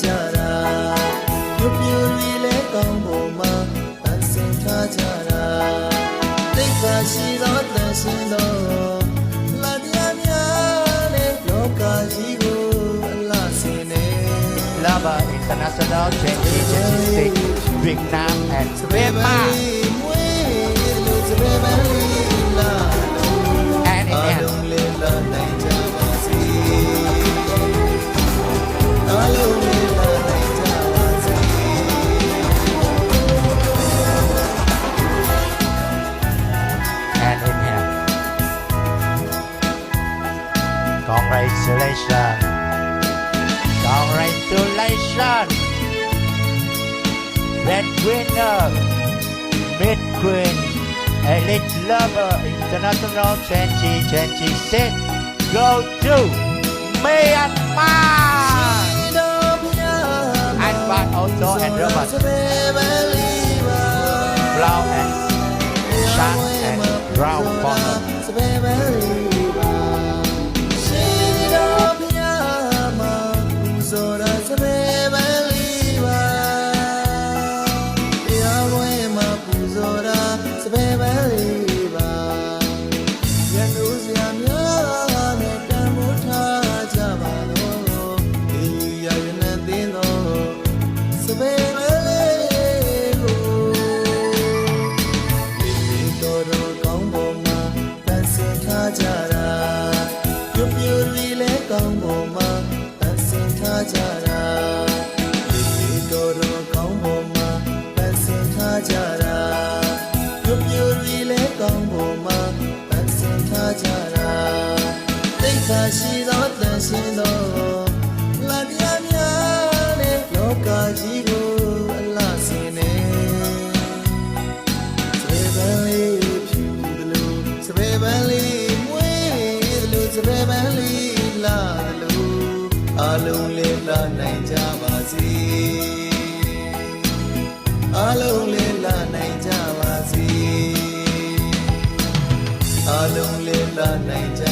ကြတာရုပ်ပြူတွေလည်းကောင်းပေါ်မှာတန်ဆင်ထားကြတာတိတ်ခါရှိသောတန်ရှင်သောလာတရားများနဲ့လောကကြီးကိုအလားစင်နေ Lava International 2026 Vietnam and Myanmar and India. And India. Congratulations. Congratulations. Red winner, Mid Queen, Elite Lover International 2026 go to Myanmar. And back also and Robert. Brown and Shan and Brown Corner.ရှိသောတန်ရှင်သောလာတရားများနဲ့လောကကြီးကိုအလားစင်နေစပယ်ပန်းလေးဖြူသလိုစပယ်ပန်းလေးမွေးသလိုစပယ်ပန်းလေးလာသလိုအလုံးလေးလာနိုင်ကြပါစေအလုံးလေးလာနိုင်ကြပါစေအလုံးလေးလာနိုင်ကြ